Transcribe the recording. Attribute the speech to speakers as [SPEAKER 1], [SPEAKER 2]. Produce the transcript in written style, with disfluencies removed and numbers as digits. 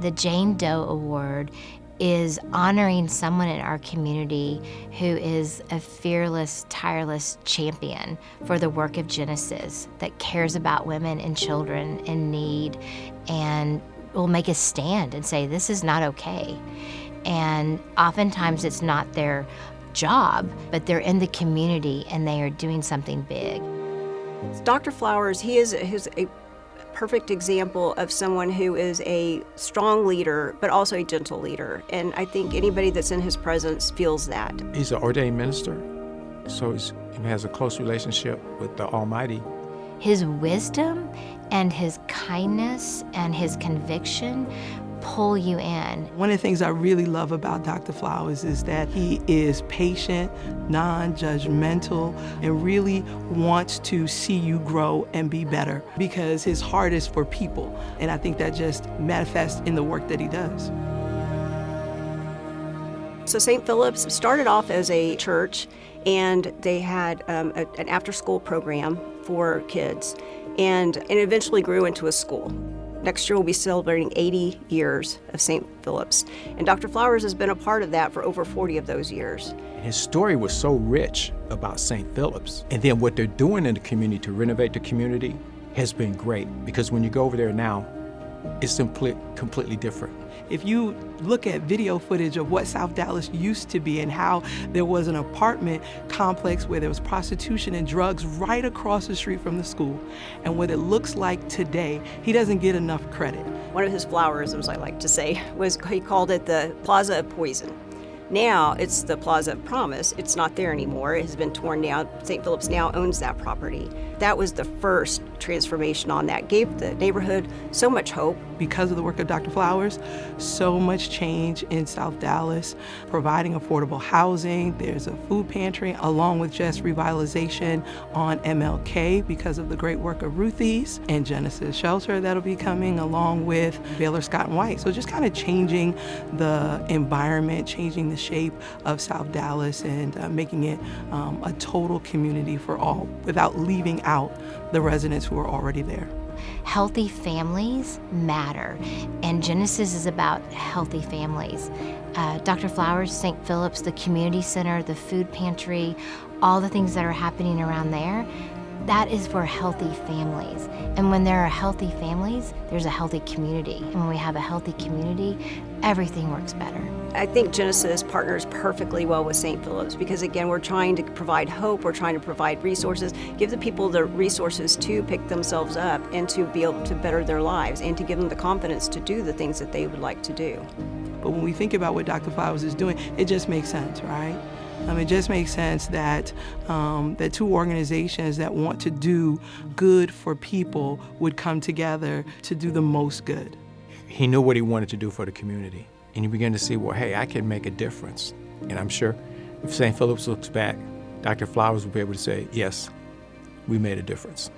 [SPEAKER 1] The Jane Doe Award is honoring someone in our community who is a fearless, tireless champion for the work of Genesis, that cares about women and children in need and will make a stand and say, this is not okay. And oftentimes it's not their job, but they're in the community and they are doing something big.
[SPEAKER 2] Dr. Flowers, he's a perfect example of someone who is a strong leader, but also a gentle leader. And I think anybody that's in his presence feels that.
[SPEAKER 3] He's an ordained minister, so he has a close relationship with the Almighty.
[SPEAKER 1] His wisdom and his kindness and his conviction pull you in.
[SPEAKER 4] One of the things I really love about Dr. Flowers is that he is patient, non-judgmental, and really wants to see you grow and be better because his heart is for people. And I think that just manifests in the work that he does.
[SPEAKER 2] So St. Philip's started off as a church, and they had an after-school program for kids, and it eventually grew into a school. Next year we'll be celebrating 80 years of St. Philip's, and Dr. Flowers has been a part of that for over 40 of those years.
[SPEAKER 3] His story was so rich about St. Philip's, and then what they're doing in the community to renovate the community has been great, because when you go over there now, it's completely different.
[SPEAKER 4] If you look at video footage of what South Dallas used to be and how there was an apartment complex where there was prostitution and drugs right across the street from the school, and what it looks like today, he doesn't get enough credit.
[SPEAKER 2] One of his flowerisms, I like to say, was he called it the Plaza of Poison. Now it's the Plaza of Promise. It's not there anymore. It has been torn down. St. Philip's now owns that property. That was the first transformation on that. Gave the neighborhood so much hope.
[SPEAKER 4] Because of the work of Dr. Flowers, so much change in South Dallas, providing affordable housing. There's a food pantry, along with just revitalization on MLK because of the great work of Ruthie's and Genesis Shelter that'll be coming, along with Baylor Scott and White. So just kind of changing the environment, changing the shape of South Dallas, and making it a total community for all without leaving out the residents who are already there.
[SPEAKER 1] Healthy families matter, and Genesis is about healthy families. Dr. Flowers, St. Philip's, the community center, the food pantry, all the things that are happening around there, that is for healthy families. And when there are healthy families, there's a healthy community. And when we have a healthy community, everything works better.
[SPEAKER 2] I think Genesis partners perfectly well with St. Philip's because, again, we're trying to provide hope, we're trying to provide resources, give the people the resources to pick themselves up and to be able to better their lives and to give them the confidence to do the things that they would like to do.
[SPEAKER 4] But when we think about what Dr. Flowers is doing, it just makes sense, right? It just makes sense that that two organizations that want to do good for people would come together to do the most good.
[SPEAKER 3] He knew what he wanted to do for the community, and he began to see, well, hey, I can make a difference. And I'm sure if St. Philip's looks back, Dr. Flowers will be able to say, yes, we made a difference.